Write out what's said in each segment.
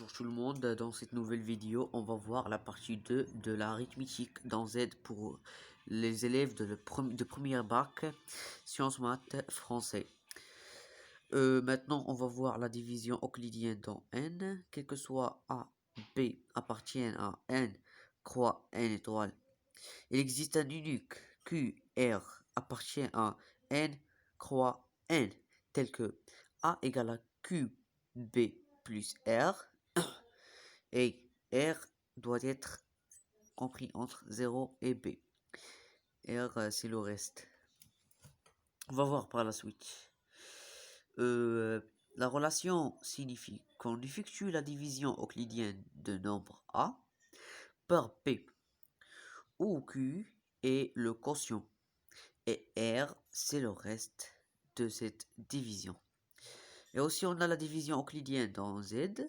Bonjour tout le monde, dans cette nouvelle vidéo, on va voir la partie 2 de l'arithmétique dans Z pour les élèves de première bac, sciences maths français. Maintenant, on va voir la division euclidienne dans N, quel que soit A, B appartiennent à N, croix N étoile. Il existe un unique Q, R appartient à N, croix N, tel que A égale à Q, B plus R. Et R doit être compris entre 0 et B. R, c'est le reste. On va voir par la suite. La relation signifie qu'on effectue la division euclidienne de nombre A par B, où Q est le quotient et R, c'est le reste de cette division. Et aussi, on a la division euclidienne dans Z.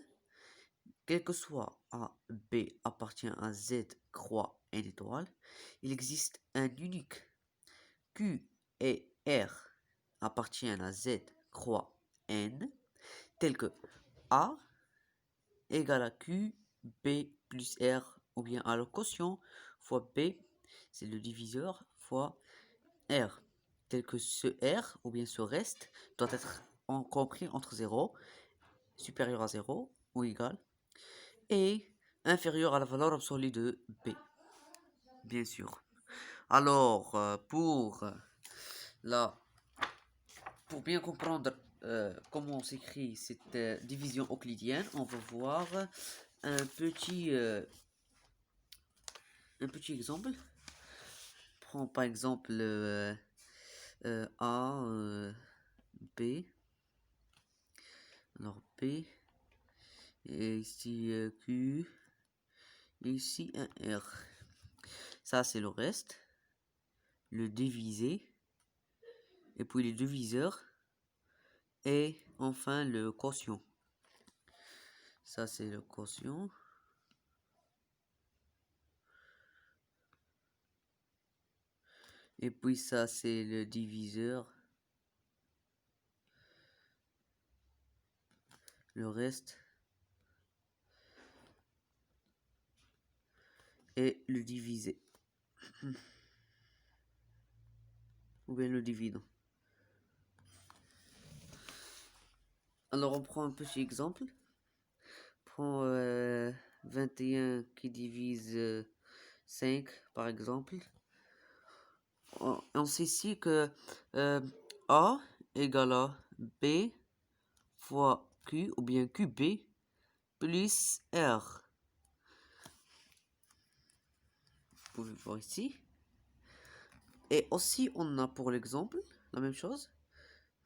Quel que soit A, B appartient à Z, croix N étoile, il existe un unique Q et R appartiennent à Z, croix N, tel que A égale à Q, B plus R, ou bien A le quotient fois B, c'est le diviseur, fois R, tel que ce R, ou bien ce reste, doit être compris entre 0, supérieur à 0, ou égal, et inférieur à la valeur absolue de B, bien sûr. Alors, pour bien comprendre comment s'écrit cette division euclidienne, on va voir un petit exemple. Prends par exemple A, B, alors B, et ici Q, et ici un R. Ça c'est le reste, le divisé, et puis les diviseurs, et enfin le quotient. Ça c'est le quotient. Et puis ça c'est le diviseur. Le reste. Et le divisé. Ou bien le dividend. Alors on prend un petit exemple. Prends 21 qui divise 5 par exemple. On sait ici que A égale à B fois Q ou bien QB plus R. Vous pouvez voir ici. Et aussi on a pour l'exemple la même chose.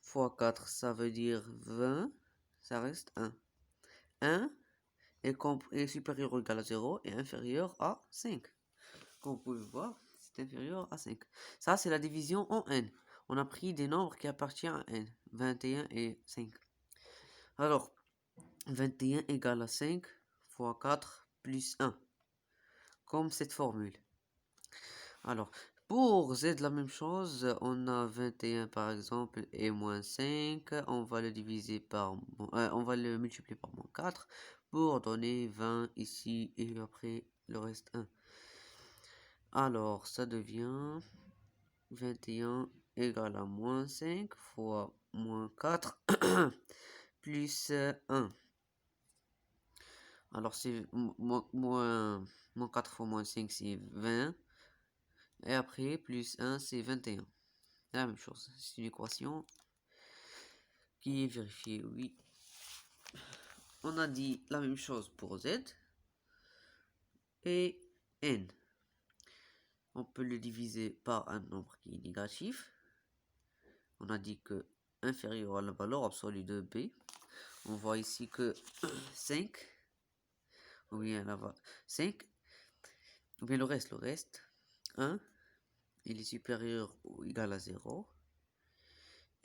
Fois 4 ça veut dire 20. Ça reste 1. 1 est supérieur ou égal à 0 et inférieur à 5. Comme vous pouvez voir, c'est inférieur à 5. Ça, c'est la division en n. On a pris des nombres qui appartiennent à n. 21 et 5. Alors, 21 égale à 5 fois 4 plus 1. Comme cette formule. Alors, pour z, la même chose. On a 21 par exemple et moins 5. On va le diviser par... on va le multiplier par moins 4 pour donner 20 ici et après le reste 1. Alors, ça devient 21 égale à moins 5 fois moins 4 plus 1. Alors, c'est moins 4 fois moins 5, c'est 20. Et après, plus 1, c'est 21. La même chose. C'est une équation qui est vérifiée, oui. On a dit la même chose pour Z et N. On peut le diviser par un nombre qui est négatif. On a dit que inférieur à la valeur absolue de B. On voit ici que 5, ou bien 5, ou bien le reste, 1, il est supérieur ou égal à 0,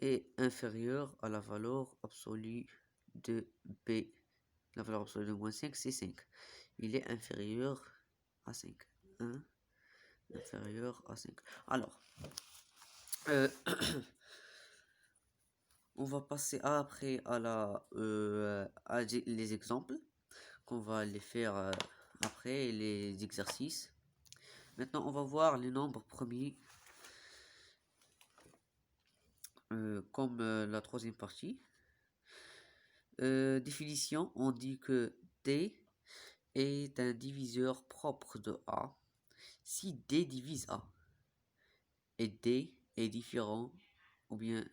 et inférieur à la valeur absolue de B. La valeur absolue de moins 5, c'est 5. Il est inférieur à 5. 1, inférieur à 5. Alors, on va passer après à les exemples. qu'on va les faire après les exercices. Maintenant, on va voir les nombres premiers comme la troisième partie. Définition, on dit que D est un diviseur propre de A si D divise A et D est différent ou bien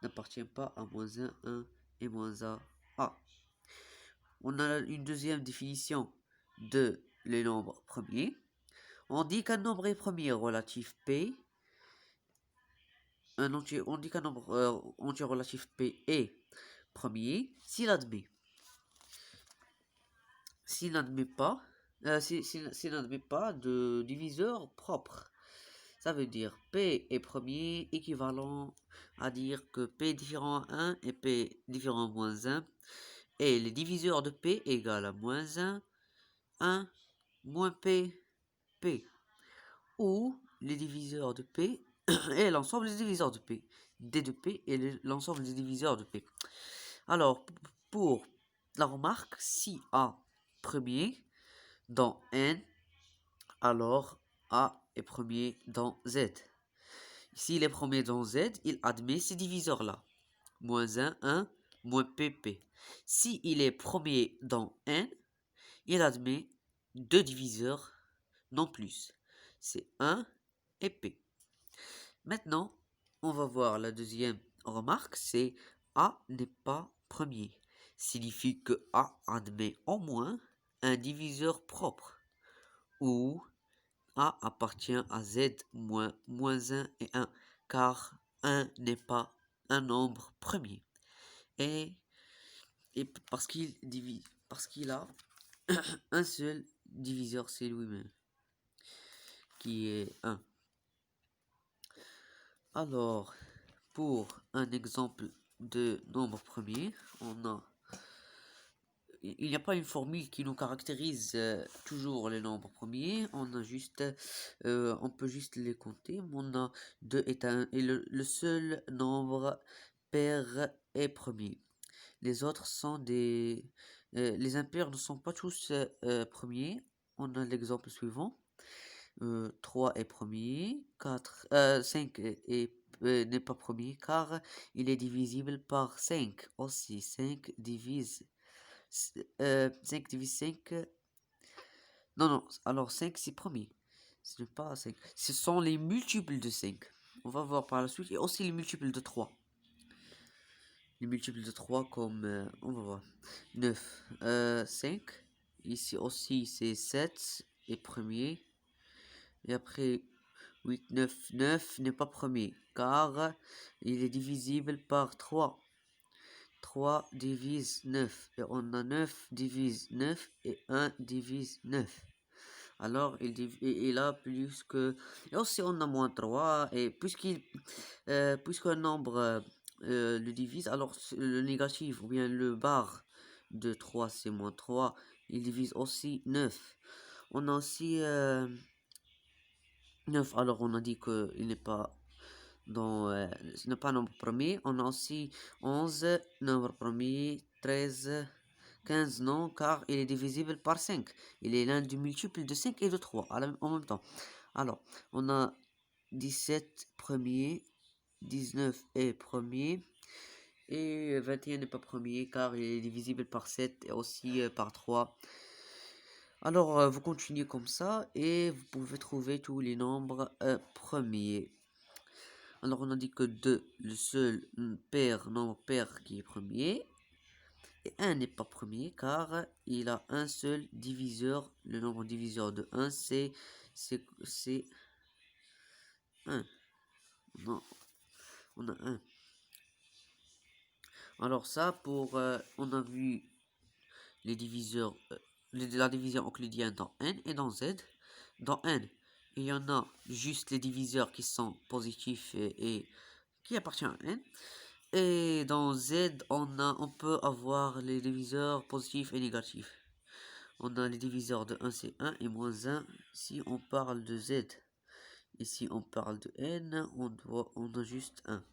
n'appartient pas à -1 et -A. On a une deuxième définition de les nombres premiers. On dit qu'un nombre premier relatif P, on dit qu'un nombre entier relatif P est premier s'il n'admet pas, s'il n'admet pas de diviseur propre. Ça veut dire P est premier équivalent à dire que P est différent à 1 et P différent à -1. Et les diviseurs de P égale à -1, 1, moins P, P. Ou les diviseurs de P et l'ensemble des diviseurs de P. D de P et l'ensemble des diviseurs de P. Alors, pour la remarque, si A premier dans N, alors A est premier dans Z. S'il est premier dans Z, il admet ces diviseurs-là. -1, 1, moins PP. Si il est premier dans N, il admet deux diviseurs, non plus. C'est 1 et P. Maintenant, on va voir la deuxième remarque, c'est A n'est pas premier. Signifie que A admet au moins un diviseur propre, ou A appartient à Z moins -1 et 1, car 1 n'est pas un nombre premier. Et parce qu'il a un seul diviseur, c'est lui-même, qui est 1. Alors, pour un exemple de nombre premier, il n'y a pas une formule qui nous caractérise toujours les nombres premiers. On peut juste les compter. On a 2 est le seul nombre pair est premier. Les autres sont les impairs ne sont pas tous premiers. On a l'exemple suivant. 3 est premier, 5 n'est pas premier car il est divisible par 5 aussi. 5 divise 5. Non, alors 5 c'est premier. Ce n'est pas 5. Ce sont les multiples de 5. On va voir par la suite. Et aussi les multiples de 3. Les multiples de 3 comme, on va voir. 9, 5. Ici aussi c'est 7 est premier. Et après 8, 9 n'est pas premier car il est divisible par 3. 3 divise 9 et on a 9 divise 9 et 1 divise 9. Alors il a plus que... Et aussi on a -3 et puisqu'un nombre le divise, alors le négatif ou bien le bar de 3 c'est -3, il divise aussi 9. On a aussi 9, alors on a dit qu'il n'est pas ce n'est pas un nombre premier. On a aussi 11, nombre premier, 13, 15 non, car il est divisible par 5. Il est l'un du multiple de 5 et de 3 en même temps. Alors, on a 17 premier, 19 est premier, et 21 n'est pas premier, car il est divisible par 7 et aussi par 3. Alors, vous continuez comme ça, et vous pouvez trouver tous les nombres premiers. Alors on a dit que 2, le seul nombre pair qui est premier. Et 1 n'est pas premier car il a un seul diviseur. Le nombre diviseur de 1 c'est 1. Non, on a 1. Alors ça pour... on a vu les diviseurs, la division euclidienne dans N et dans Z. Dans N, il y en a juste les diviseurs qui sont positifs et qui appartiennent à N. Et dans Z, on peut avoir les diviseurs positifs et négatifs. On a les diviseurs de 1, c'est 1 et -1 si on parle de Z. Et si on parle de N, on a juste 1.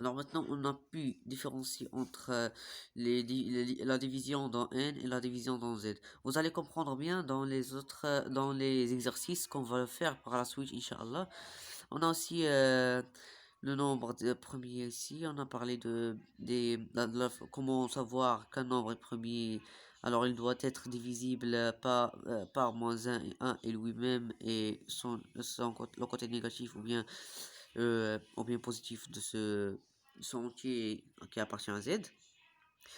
Alors maintenant, on a pu différencier entre la division dans n et la division dans z. Vous allez comprendre bien dans les autres, dans les exercices qu'on va faire par la suite, Inch'Allah. On a aussi le nombre de premiers ici. On a parlé comment savoir qu'un nombre est premier. Alors, il doit être divisible par moins 1 et 1 et lui-même et le côté négatif ou bien positif de son entier qui appartient à Z.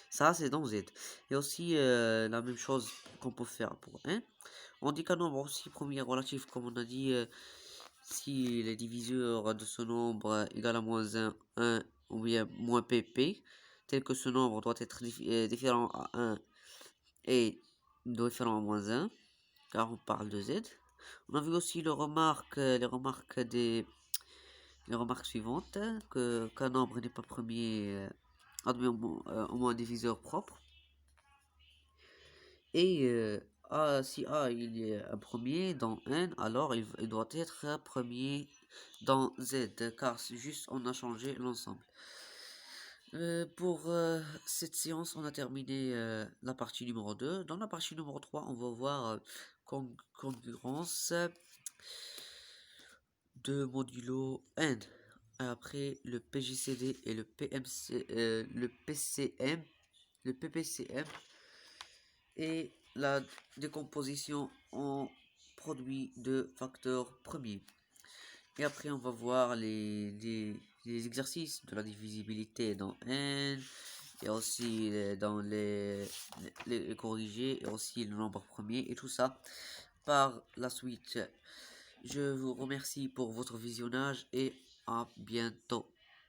Ça, c'est dans Z. Et aussi, la même chose qu'on peut faire pour 1. On dit qu'un nombre aussi premier relatif, comme on a dit, si les diviseurs de ce nombre égale à moins 1 ou bien moins pp, tel que ce nombre doit être différent à 1 et différent à moins 1, car on parle de Z. On a vu aussi les remarques suivantes, qu'un nombre n'est pas premier, admet au moins un diviseur propre. Et si A il est un premier dans N, alors il doit être un premier dans Z, car c'est juste on a changé l'ensemble. Pour cette séance, on a terminé la partie numéro 2. Dans la partie numéro 3, on va voir concurrence de modulo N. Après le PJCD et le PPCM et la décomposition en produits de facteurs premiers. Et après, on va voir les exercices de la divisibilité dans N, et aussi dans les corrigés, et aussi le nombre premier, et tout ça par la suite. Je vous remercie pour votre visionnage et à bientôt.